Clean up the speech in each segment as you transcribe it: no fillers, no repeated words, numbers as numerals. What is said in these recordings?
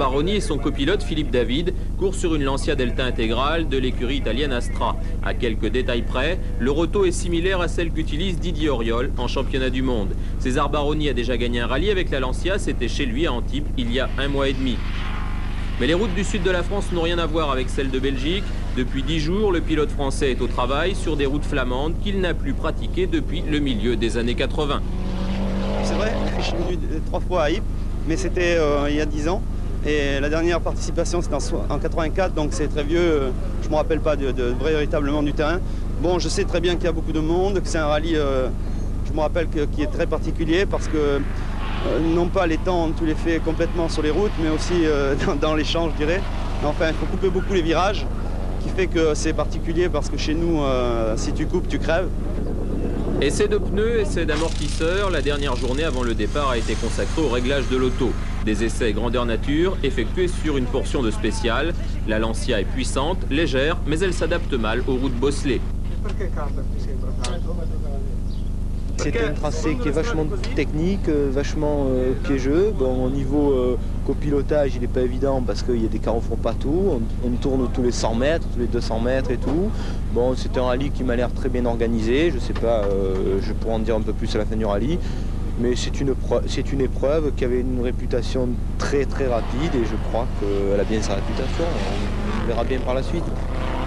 Arbaroni et son copilote Philippe David courent sur une Lancia Delta intégrale de l'écurie italienne Astra. À quelques détails près, le roto est similaire à celle qu'utilise Didier Auriol en championnat du monde. César Baroni a déjà gagné un rallye avec la Lancia, c'était chez lui à Antibes il y a 1 mois et demi. Mais les routes du sud de la France n'ont rien à voir avec celles de Belgique. Depuis 10 jours, le pilote français est au travail sur des routes flamandes qu'il n'a plus pratiquées depuis le milieu des années 80. C'est vrai, je suis venu 3 fois à Ypres, mais c'était il y a 10 ans. Et la dernière participation, c'était en 84, donc c'est très vieux. Je ne me rappelle pas véritablement du terrain. Bon, je sais très bien qu'il y a beaucoup de monde, que c'est un rallye, je me rappelle, qui est très particulier parce que non pas les temps ont tous les faits complètement sur les routes, mais aussi dans les champs, je dirais. Enfin, il faut couper beaucoup les virages, qui fait que c'est particulier parce que chez nous, si tu coupes, tu crèves. Essai de pneus, essai d'amortisseurs, la dernière journée avant le départ a été consacrée au réglage de l'auto. Des essais grandeur nature effectués sur une portion de spécial. La Lancia est puissante, légère, mais elle s'adapte mal aux routes bosselées. C'est un tracé qui est vachement technique, vachement piégeux. Bon, au niveau copilotage, il n'est pas évident parce qu'il y a des carrefours partout. On tourne tous les 100 mètres, tous les 200 mètres et tout. Bon, c'est un rallye qui m'a l'air très bien organisé. Je sais pas, je pourrais en dire un peu plus à la fin du rallye. Mais c'est une épreuve qui avait une réputation très très rapide et je crois qu'elle a bien sa réputation. On verra bien par la suite.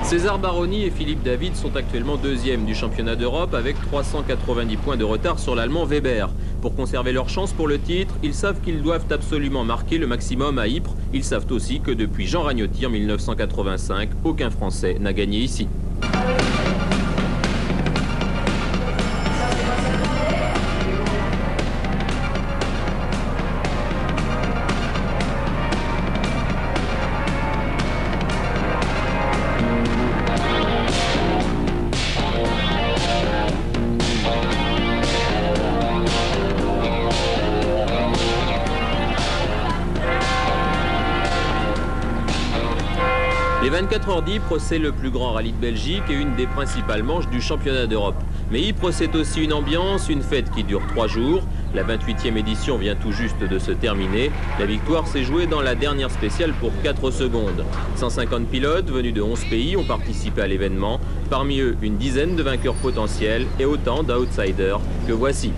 César Baroni et Philippe David sont actuellement 2e du championnat d'Europe avec 390 points de retard sur l'Allemand Weber. Pour conserver leur chance pour le titre, ils savent qu'ils doivent absolument marquer le maximum à Ypres. Ils savent aussi que depuis Jean Ragnotti en 1985, aucun Français n'a gagné ici. Les 24 heures d'Ypres, c'est le plus grand rallye de Belgique et une des principales manches du championnat d'Europe. Mais Ypres, c'est aussi une ambiance, une fête qui dure 3 jours. La 28e édition vient tout juste de se terminer. La victoire s'est jouée dans la dernière spéciale pour 4 secondes. 150 pilotes venus de 11 pays ont participé à l'événement. Parmi eux, une dizaine de vainqueurs potentiels et autant d'outsiders que voici.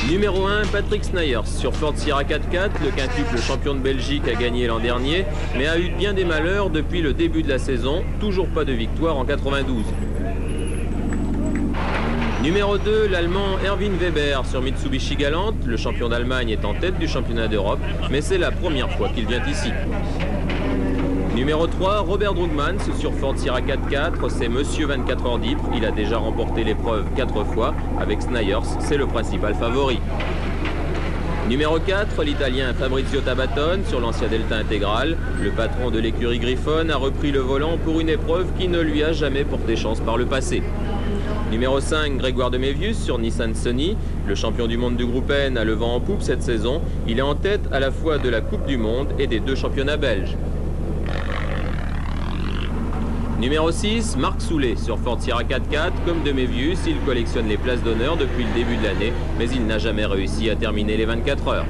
Numéro 1, Patrick Snijers sur Ford Sierra 4x4. Le quintuple champion de Belgique a gagné l'an dernier, mais a eu bien des malheurs depuis le début de la saison. Toujours pas de victoire en 92. Numéro 2, l'Allemand Erwin Weber sur Mitsubishi Galant. Le champion d'Allemagne est en tête du championnat d'Europe, mais c'est la première fois qu'il vient ici. Numéro 3, Robert Drugmans sur Ford Sierra 4x4, c'est Monsieur 24 heures d'Ypres. Il a déjà remporté l'épreuve 4 fois. Avec Snijers, c'est le principal favori. Numéro 4, l'Italien Fabrizio Tabatone sur Lancia Delta intégrale. Le patron de l'écurie Griffon a repris le volant pour une épreuve qui ne lui a jamais porté chance par le passé. Numéro 5, Grégoire de Mévius sur Nissan Sunny. Le champion du monde du groupe N a le vent en poupe cette saison. Il est en tête à la fois de la Coupe du Monde et des 2 championnats belges. Numéro 6, Marc Soulet sur Ford Sierra 4x4. Comme de Mévius, il collectionne les places d'honneur depuis le début de l'année, mais il n'a jamais réussi à terminer les 24 heures.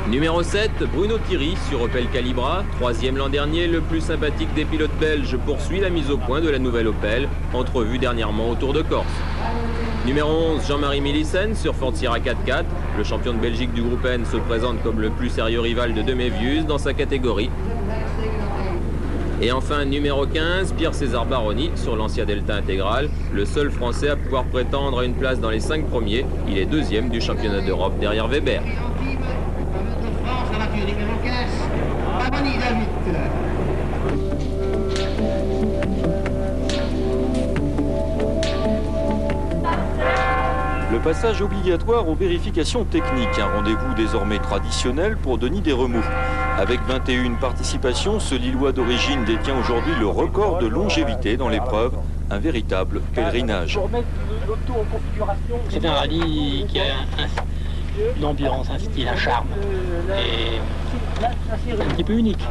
Numéro 7, Bruno Thierry sur Opel Calibra. 3e l'an dernier, le plus sympathique des pilotes belges poursuit la mise au point de la nouvelle Opel, entrevue dernièrement au Tour de Corse. Numéro 11, Jean-Marie Milissen sur Ford Sierra 4x4. Le champion de Belgique du groupe N se présente comme le plus sérieux rival de Mévius dans sa catégorie. Et enfin, numéro 15, Pierre César Baroni sur Lancia Delta intégrale. Le seul Français à pouvoir prétendre à une place dans les 5 premiers. Il est 2e du championnat d'Europe derrière Weber. Le passage obligatoire aux vérifications techniques, un rendez-vous désormais traditionnel pour Denis Desremoux. Avec 21 participations, ce Lillois d'origine détient aujourd'hui le record de longévité dans l'épreuve, un véritable pèlerinage. C'est un rallye qui a une ambiance, un style, un charme. Et un petit peu unique.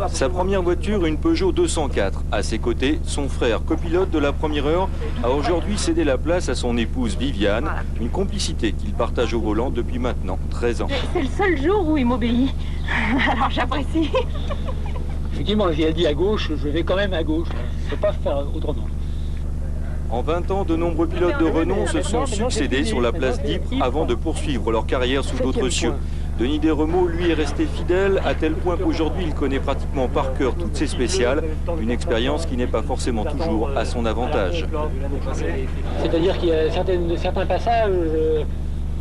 Sa première voiture, une Peugeot 204. À ses côtés, son frère, copilote de la première heure, a aujourd'hui cédé la place à son épouse Viviane, une complicité qu'il partage au volant depuis maintenant 13 ans. C'est le seul jour où il m'obéit. Alors j'apprécie. Effectivement, il a dit à gauche, je vais quand même à gauche. Je ne peux pas faire autrement. En 20 ans, de nombreux pilotes de renom se sont succédés sur la place d'Ypres avant de poursuivre leur carrière sous d'autres cieux. Denis Desremeaux, lui, est resté fidèle à tel point qu'aujourd'hui, il connaît pratiquement par cœur toutes ses spéciales, une expérience qui n'est pas forcément toujours à son avantage. C'est-à-dire qu'il y a certains passages,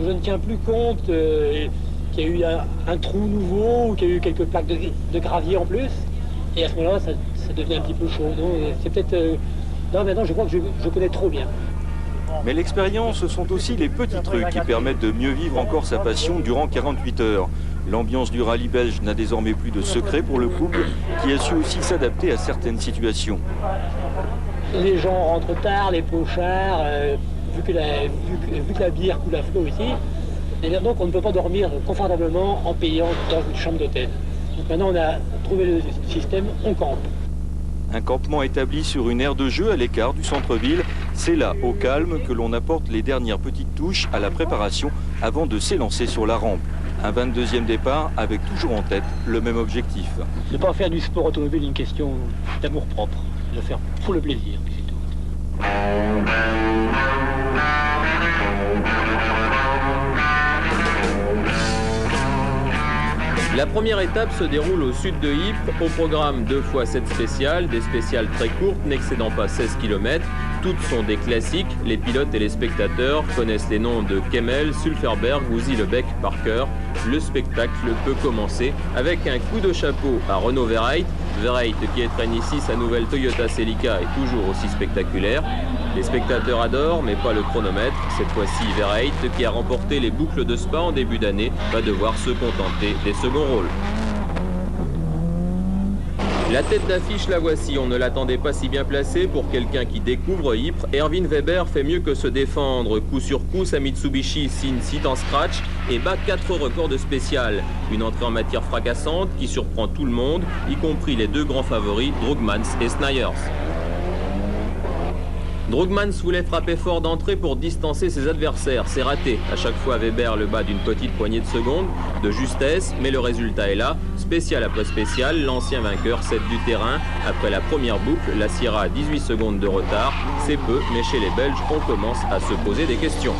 je ne tiens plus compte qu'il y a eu un trou nouveau ou qu'il y a eu quelques plaques de gravier en plus. Et à ce moment-là, ça devient un petit peu chaud. C'est peut-être... non, maintenant, je crois que je connais trop bien. Mais l'expérience, ce sont aussi les petits trucs qui permettent de mieux vivre encore sa passion durant 48 heures. L'ambiance du rallye belge n'a désormais plus de secret pour le couple, qui a su aussi s'adapter à certaines situations. Les gens rentrent tard, les pochards, vu que la bière coule à flot ici, et donc on ne peut pas dormir confortablement en payant dans une chambre d'hôtel. Donc maintenant on a trouvé le système, on campe. Un campement établi sur une aire de jeu à l'écart du centre-ville, c'est là, au calme, que l'on apporte les dernières petites touches à la préparation avant de s'élancer sur la rampe. Un 22e départ avec toujours en tête le même objectif. Ne pas faire du sport automobile une question d'amour-propre, de le faire pour le plaisir, c'est tout. La première étape se déroule au sud de Ypres, au programme 2x7 spéciales, des spéciales très courtes n'excédant pas 16 km. Toutes sont des classiques, les pilotes et les spectateurs connaissent les noms de Kemmel, Sulferberg ou Zillebeck par cœur. Le spectacle peut commencer avec un coup de chapeau à Renaud Verreit. Verreit qui étrenne ici sa nouvelle Toyota Celica est toujours aussi spectaculaire. Les spectateurs adorent, mais pas le chronomètre. Cette fois-ci, Verreit, qui a remporté les boucles de Spa en début d'année, va devoir se contenter des seconds rôles. La tête d'affiche, la voici. On ne l'attendait pas si bien placée pour quelqu'un qui découvre Ypres. Erwin Weber fait mieux que se défendre. Coup sur coup, sa Mitsubishi signe 6 en scratch et bat 4 records de spécial. Une entrée en matière fracassante qui surprend tout le monde, y compris les deux grands favoris, Droogmans et Snijders. Droogmans voulait frapper fort d'entrée pour distancer ses adversaires. C'est raté. À chaque fois, Weber le bat d'une petite poignée de secondes, de justesse, mais le résultat est là. Spécial après spécial, l'ancien vainqueur cède du terrain. Après la première boucle, la Sierra a 18 secondes de retard. C'est peu, mais chez les Belges, on commence à se poser des questions.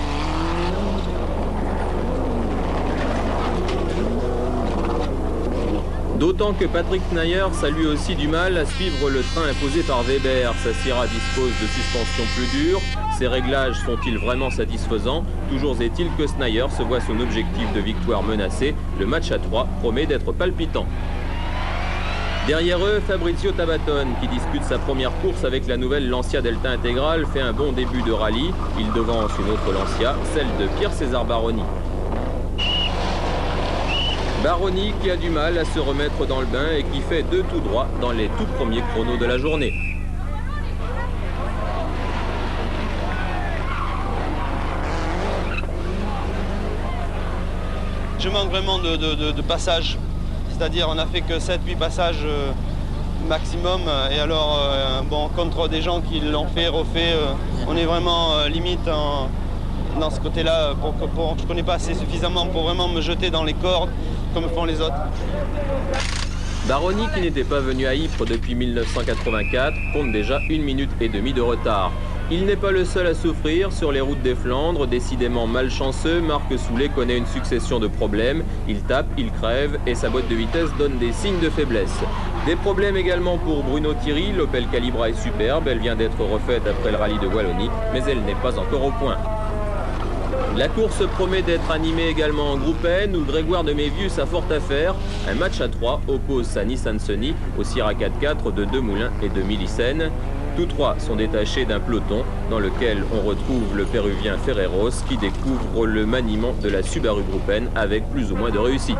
D'autant que Patrick Snijders a lui aussi du mal à suivre le train imposé par Weber. Sa Sierra dispose de suspensions plus dures. Ses réglages sont-ils vraiment satisfaisants? Toujours est-il que Snijders se voit son objectif de victoire menacé. Le match à 3 promet d'être palpitant. Derrière eux, Fabrizio Tabatone, qui dispute sa première course avec la nouvelle Lancia Delta Intégrale, fait un bon début de rallye. Il devance une autre Lancia, celle de Pierre-César Baroni. Baroni qui a du mal à se remettre dans le bain et qui fait 2 tout droit dans les tout premiers chronos de la journée. Je manque vraiment de passages, c'est-à-dire on n'a fait que 7-8 passages maximum et alors bon, contre des gens qui l'ont fait, refait, on est vraiment limite dans ce côté-là, je ne connais pas assez suffisamment pour vraiment me jeter dans les cordes comme font les autres. Baroni, qui n'était pas venu à Ypres depuis 1984, compte déjà 1 minute et demie de retard. Il n'est pas le seul à souffrir sur les routes des Flandres. Décidément malchanceux, Marc Soulet connaît une succession de problèmes. Il tape, il crève et sa boîte de vitesse donne des signes de faiblesse. Des problèmes également pour Bruno Thierry. L'Opel Calibra est superbe, elle vient d'être refaite après le rallye de Wallonie, mais elle n'est pas encore au point. La course promet d'être animée également en groupe N où Grégoire de Mévius a fort à faire. Un match à 3 oppose sa Nissan Sunny au Sierra 4x4 de Demoulins et de Millicène. Tous trois sont détachés d'un peloton dans lequel on retrouve le Péruvien Ferreros qui découvre le maniement de la Subaru Group N avec plus ou moins de réussite.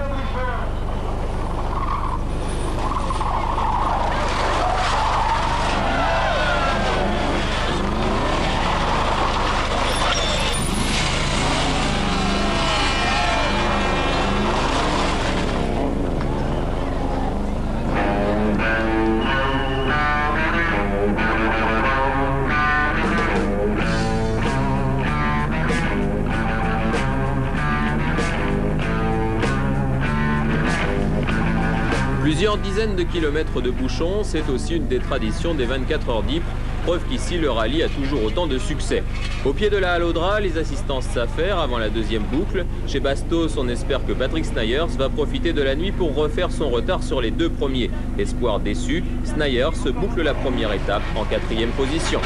Plusieurs dizaines de kilomètres de bouchons, c'est aussi une des traditions des 24 heures d'Ypres, preuve qu'ici le rallye a toujours autant de succès. Au pied de la Hallodra, les assistances s'affairent avant la deuxième boucle. Chez Bastos, on espère que Patrick Snijers va profiter de la nuit pour refaire son retard sur les deux premiers. Espoir déçu, Snijers se boucle la première étape en 4e position.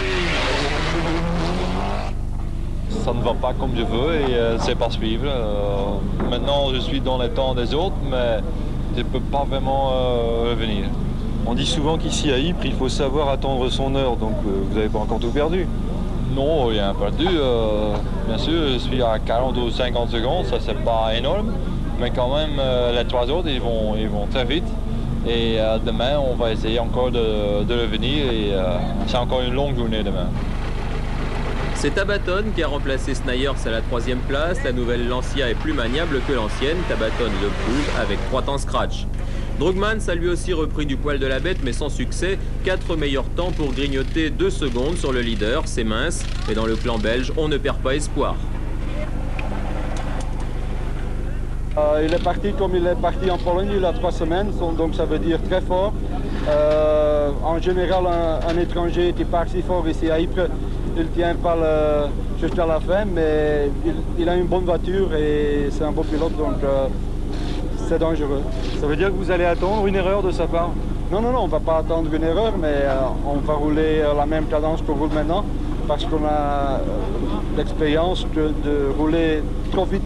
Ça ne va pas comme je veux et c'est pas suivre. Maintenant, je suis dans les temps des autres, mais je ne peux pas vraiment revenir. On dit souvent qu'ici à Ypres, il faut savoir attendre son heure, donc vous n'avez pas encore tout perdu. Non, rien perdu. Bien sûr, je suis à 40 ou 50 secondes, ça c'est pas énorme, mais quand même, les trois autres, ils vont très vite. Et demain, on va essayer encore de revenir et c'est encore une longue journée demain. C'est Tabaton qui a remplacé Snijers à la 3e place. La nouvelle Lancia est plus maniable que l'ancienne. Tabaton le prouve avec 3 temps scratch. Drugmans a lui aussi repris du poil de la bête, mais sans succès. 4 meilleurs temps pour grignoter 2 secondes sur le leader. C'est mince, mais dans le clan belge, on ne perd pas espoir. Il est parti comme il est parti en Pologne il y a 3 semaines, donc ça veut dire très fort. En général, un étranger qui part si fort ici à Ypres, il ne tient pas jusqu'à la fin, mais il a une bonne voiture et c'est un beau pilote, donc c'est dangereux. Ça veut dire que vous allez attendre une erreur de sa part? Non, on ne va pas attendre une erreur, mais on va rouler la même cadence qu'on roule maintenant, parce qu'on a l'expérience de rouler trop vite,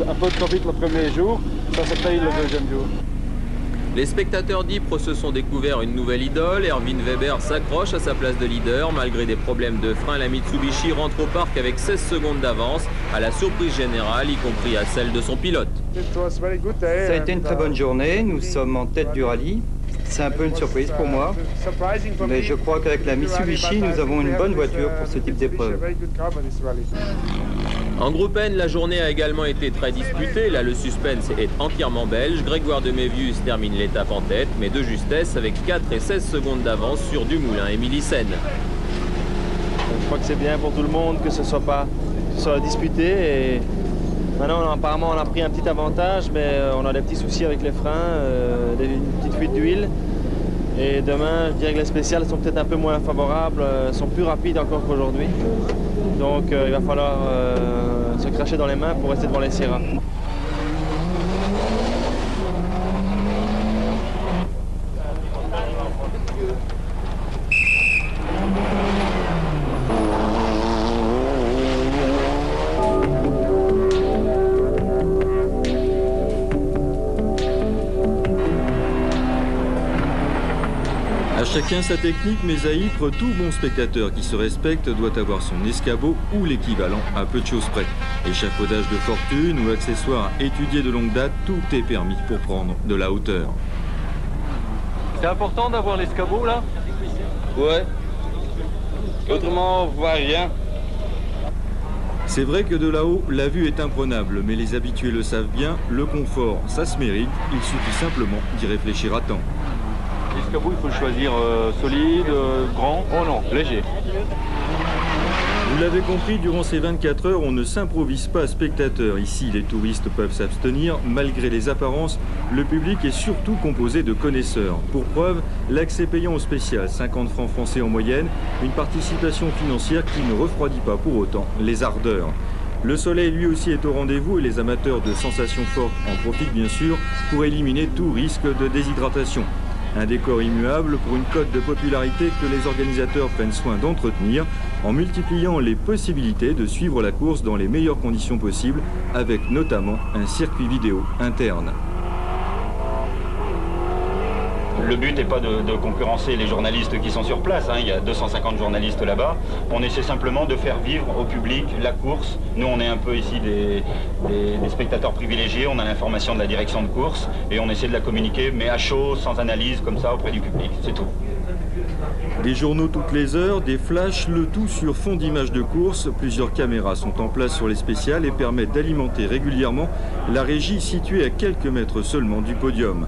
un peu trop vite le premier jour, ça se paye le deuxième jour. Les spectateurs d'Ypres se sont découverts une nouvelle idole. Erwin Weber s'accroche à sa place de leader. Malgré des problèmes de frein, la Mitsubishi rentre au parc avec 16 secondes d'avance, à la surprise générale, y compris à celle de son pilote. Ça a été une très bonne journée, nous sommes en tête du rallye. C'est un peu une surprise pour moi, mais je crois qu'avec la Mitsubishi, nous avons une bonne voiture pour ce type d'épreuve. En groupe N, la journée a également été très disputée. Là, le suspense est entièrement belge. Grégoire de Mévius termine l'étape en tête, mais de justesse avec 4 et 16 secondes d'avance sur Dumoulin et Millicen. Je crois que c'est bien pour tout le monde que ce soit disputé. Et maintenant, apparemment, on a pris un petit avantage, mais on a des petits soucis avec les freins, une petite fuite d'huile. Et demain, je dirais que les spéciales sont peut-être un peu moins favorables, sont plus rapides encore qu'aujourd'hui. Donc il va falloir se cracher dans les mains pour rester devant les Sierra. À chacun sa technique, mais à Ypres, tout bon spectateur qui se respecte doit avoir son escabeau ou l'équivalent à peu de choses près. Échafaudage de fortune ou accessoires étudiés de longue date, tout est permis pour prendre de la hauteur. C'est important d'avoir l'escabeau là? Ouais. Autrement, on voit rien. C'est vrai que de là-haut, la vue est imprenable, mais les habitués le savent bien, le confort, ça se mérite, il suffit simplement d'y réfléchir à temps. L'escabeau, il faut le choisir solide, grand? Oh non, léger. Vous l'avez compris, durant ces 24 heures, on ne s'improvise pas spectateur. Ici, les touristes peuvent s'abstenir. Malgré les apparences, le public est surtout composé de connaisseurs. Pour preuve, l'accès payant au spécial, 50 francs français en moyenne, une participation financière qui ne refroidit pas pour autant les ardeurs. Le soleil lui aussi est au rendez-vous et les amateurs de sensations fortes en profitent bien sûr pour éliminer tout risque de déshydratation. Un décor immuable pour une cote de popularité que les organisateurs prennent soin d'entretenir en multipliant les possibilités de suivre la course dans les meilleures conditions possibles avec notamment un circuit vidéo interne. Le but n'est pas de concurrencer les journalistes qui sont sur place, hein. Il y a 250 journalistes là-bas. On essaie simplement de faire vivre au public la course. Nous, on est un peu ici des spectateurs privilégiés, on a l'information de la direction de course et on essaie de la communiquer, mais à chaud, sans analyse, comme ça, auprès du public, c'est tout. Des journaux toutes les heures, des flashs, le tout sur fond d'images de course. Plusieurs caméras sont en place sur les spéciales et permettent d'alimenter régulièrement la régie située à quelques mètres seulement du podium.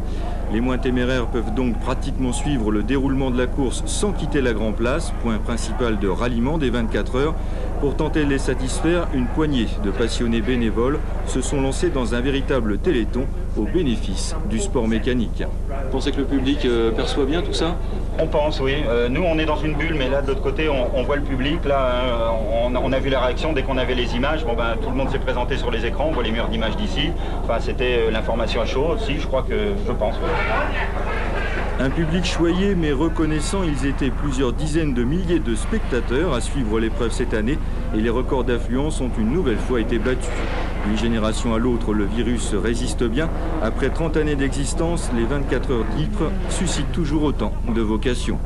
Les moins téméraires peuvent donc pratiquement suivre le déroulement de la course sans quitter la Grand Place, point principal de ralliement des 24 heures. Pour tenter de les satisfaire, une poignée de passionnés bénévoles se sont lancés dans un véritable téléthon au bénéfice du sport mécanique. Vous pensez que le public perçoit bien tout ça? On pense, oui. Nous, on est dans une bulle, mais là, de l'autre côté, on voit le public. Là, on a vu la réaction dès qu'on avait les images. Bon, ben, tout le monde s'est présenté sur les écrans. On voit les murs d'images d'ici. Enfin, c'était l'information à chaud aussi, je crois que je pense. Un public choyé mais reconnaissant, ils étaient plusieurs dizaines de milliers de spectateurs à suivre l'épreuve cette année et les records d'affluence ont une nouvelle fois été battus. D'une génération à l'autre, le virus résiste bien. Après 30 années d'existence, les 24 heures d'Ypres suscitent toujours autant de vocations.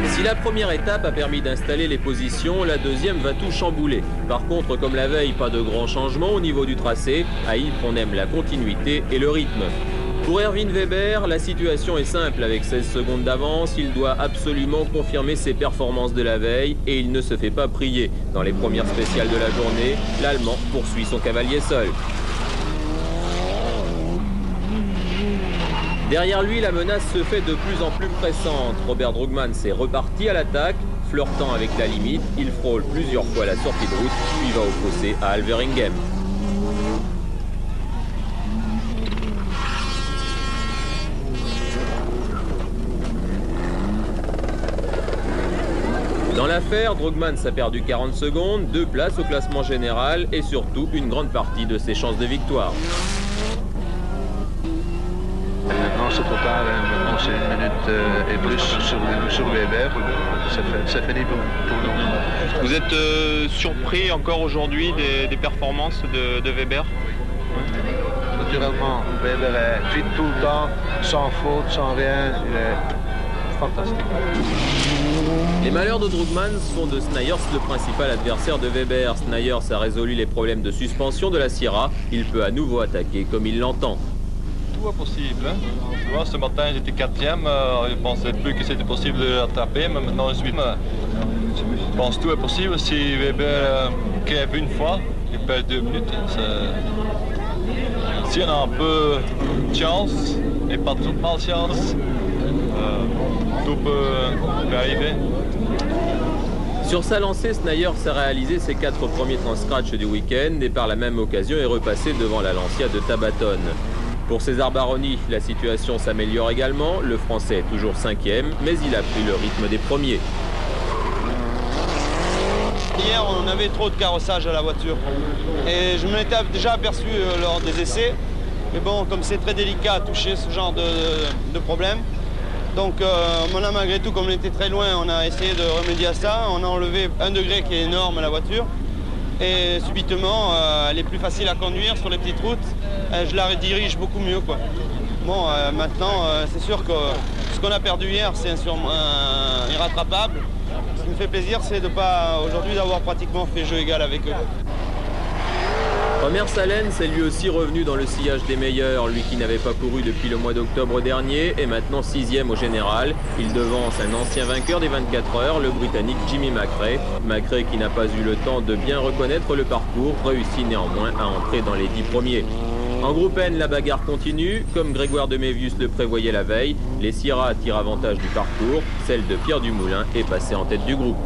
Si la première étape a permis d'installer les positions, la deuxième va tout chambouler. Par contre, comme la veille, pas de grands changements au niveau du tracé. À Ypres, on aime la continuité et le rythme. Pour Erwin Weber, la situation est simple. Avec 16 secondes d'avance, il doit absolument confirmer ses performances de la veille et il ne se fait pas prier. Dans les premières spéciales de la journée, l'Allemand poursuit son cavalier seul. Derrière lui, la menace se fait de plus en plus pressante. Robert Drugman s'est reparti à l'attaque, flirtant avec la limite. Il frôle plusieurs fois la sortie de route, puis va au fossé à Alveringhem. Dans l'affaire, Drugman a perdu 40 secondes, 2 places au classement général et surtout une grande partie de ses chances de victoire. Au total, maintenant c'est 1 minute et plus sur Weber. Ça finit pour nous. Vous êtes surpris encore aujourd'hui des performances de Weber? Naturellement, Weber est fit tout le temps, sans faute, sans rien. Il est fantastique. Les malheurs de Drugman sont de Snijers, le principal adversaire de Weber. Snijers a résolu les problèmes de suspension de la Sierra. Il peut à nouveau attaquer comme il l'entend. Tout est possible. Hein? Tu vois, ce matin j'étais 4e, je ne pensais plus que c'était possible de l'attraper, mais maintenant je suis. Je pense que tout est possible. Si Weber crève une fois, il perd 2 minutes. Si on a un peu de chance et pas trop de malchance, tout peut arriver. Sur sa lancée, Snijers a réalisé ses 4 premiers temps scratch du week-end et par la même occasion est repassé devant la Lancia de Tabaton. Pour César Baroni, la situation s'améliore également. Le Français est toujours 5e, mais il a pris le rythme des premiers. Hier, on avait trop de carrossage à la voiture. Et je m'en étais déjà aperçu lors des essais. Mais bon, comme c'est très délicat à toucher ce genre de problème. Donc on a malgré tout, comme on était très loin, on a essayé de remédier à ça. On a enlevé 1 degré qui est énorme à la voiture. Et subitement, elle est plus facile à conduire sur les petites routes. Je la redirige beaucoup mieux, quoi. Bon, maintenant, c'est sûr que ce qu'on a perdu hier, c'est irrattrapable. Ce qui me fait plaisir, c'est de pas aujourd'hui d'avoir pratiquement fait jeu égal avec eux. Omer Salens est lui aussi revenu dans le sillage des meilleurs. Lui qui n'avait pas couru depuis le mois d'octobre dernier est maintenant 6e au général. Il devance un ancien vainqueur des 24 heures, le Britannique Jimmy McRae. McRae, qui n'a pas eu le temps de bien reconnaître le parcours, réussit néanmoins à entrer dans les 10 premiers. En groupe N, la bagarre continue. Comme Grégoire de Mévius le prévoyait la veille, les Sierra tirent avantage du parcours. Celle de Pierre Dumoulin est passée en tête du groupe.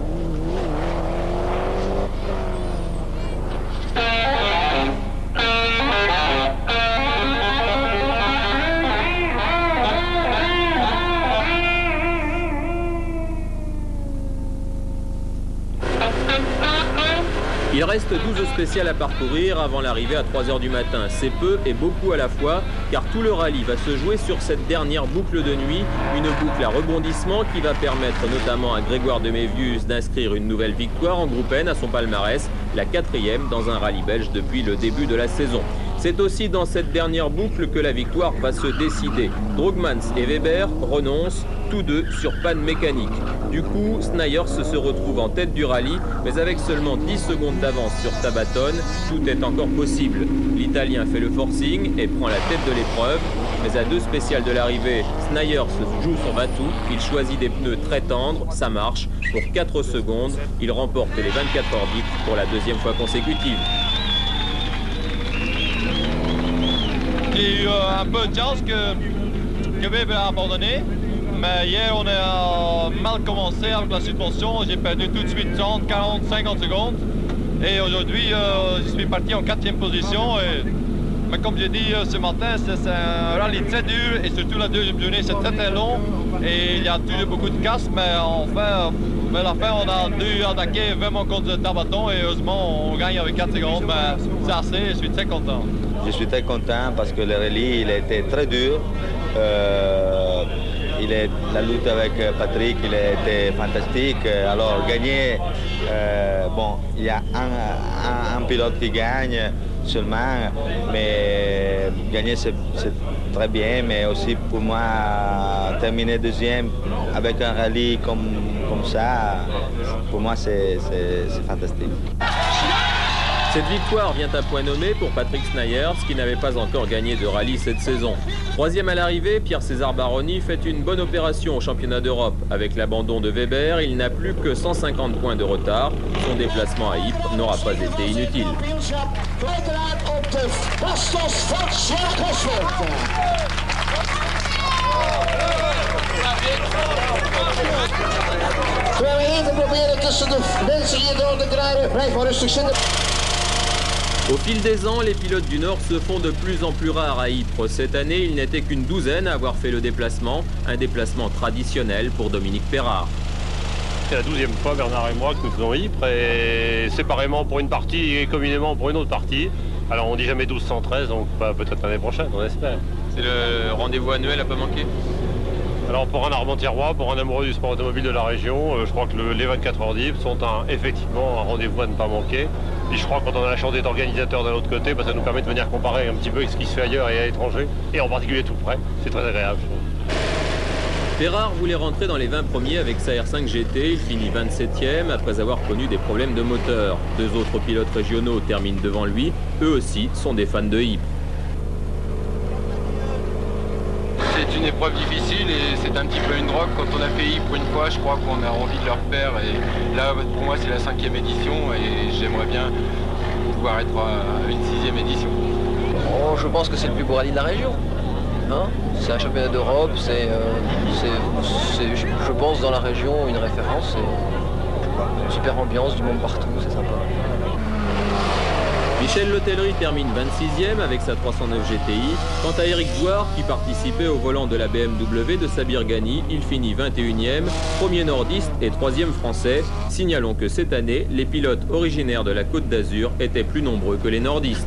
Il reste 12 spéciales à parcourir avant l'arrivée à 3 h du matin. C'est peu et beaucoup à la fois, car tout le rallye va se jouer sur cette dernière boucle de nuit, une boucle à rebondissement qui va permettre notamment à Grégoire de Mévius d'inscrire une nouvelle victoire en groupe N à son palmarès, la 4e dans un rallye belge depuis le début de la saison. C'est aussi dans cette dernière boucle que la victoire va se décider. Drugman et Weber renoncent tous deux sur panne mécanique. Du coup, Snijers se retrouve en tête du rallye, mais avec seulement 10 secondes d'avance sur Tabaton, tout est encore possible. L'Italien fait le forcing et prend la tête de l'épreuve, mais à 2 spéciales de l'arrivée, Snijers joue son va-tout, il choisit des pneus très tendres, ça marche. Pour 4 secondes, il remporte les 24 heures d'Ypres pour la 2e fois consécutive. j'ai eu un peu de chance que Weber a abandonné. Mais hier, on a mal commencé avec la suspension. J'ai perdu tout de suite 30, 40, 50 secondes. Et aujourd'hui, je suis parti en 4e position. Mais comme j'ai dit ce matin, c'est un rallye très dur. Et surtout la deuxième journée, c'est très très long. Et il y a toujours beaucoup de casse. Mais enfin, vers la fin, on a dû attaquer vraiment contre le Tabaton. Et heureusement, on gagne avec 4 secondes. Mais c'est assez, je suis très content. Je suis très content parce que le rallye, il a été très dur. La lutte avec Patrick, il a été fantastique. Alors gagner, bon, il y a un pilote qui gagne seulement, mais gagner c'est très bien, mais aussi pour moi, terminer deuxième avec un rallye comme ça, pour moi c'est fantastique. Cette victoire vient à point nommé pour Patrick Snijers, qui n'avait pas encore gagné de rallye cette saison. 3e à l'arrivée, Pierre-César Baroni fait une bonne opération au championnat d'Europe. Avec l'abandon de Weber, il n'a plus que 150 points de retard. Son déplacement à Ypres n'aura pas été inutile. Au fil des ans, les pilotes du Nord se font de plus en plus rares à Ypres. Cette année, il n'était qu'une douzaine à avoir fait le déplacement, un déplacement traditionnel pour Dominique Perrard. C'est la 12e fois, Bernard et moi, que nous faisons Ypres, et séparément pour une partie et communément pour une autre partie. Alors on dit jamais 12-113, donc peut-être l'année prochaine, on espère. C'est le rendez-vous annuel à pas manquer? Alors pour un Armentiérois, pour un amoureux du sport automobile de la région, je crois que les 24 heures d'Ypres sont effectivement un rendez-vous à ne pas manquer. Et je crois que quand on a la chance d'être organisateur de l'autre côté, ça nous permet de venir comparer un petit peu avec ce qui se fait ailleurs et à l'étranger, et en particulier tout près. C'est très agréable, je trouve. Perrard voulait rentrer dans les 20 premiers avec sa R5 GT, il finit 27e après avoir connu des problèmes de moteur. 2 autres pilotes régionaux terminent devant lui, eux aussi sont des fans de Ypres. C'est une épreuve difficile et c'est un petit peu une drogue. Quand on a fait Ypres une fois, je crois qu'on a envie de le refaire. Et là, pour moi, c'est la 5e édition et j'aimerais bien pouvoir être à une 6e édition. Oh, je pense que c'est le plus beau rallye de la région. Hein, c'est un championnat d'Europe, c'est, je pense, dans la région, une référence. C'est une super ambiance, du monde partout, c'est sympa. Michel Letellerie termine 26e avec sa 309 GTI. Quant à Eric Jouard, qui participait au volant de la BMW de Sabir Ghani, il finit 21e, premier nordiste et 3e français. Signalons que cette année, les pilotes originaires de la Côte d'Azur étaient plus nombreux que les nordistes.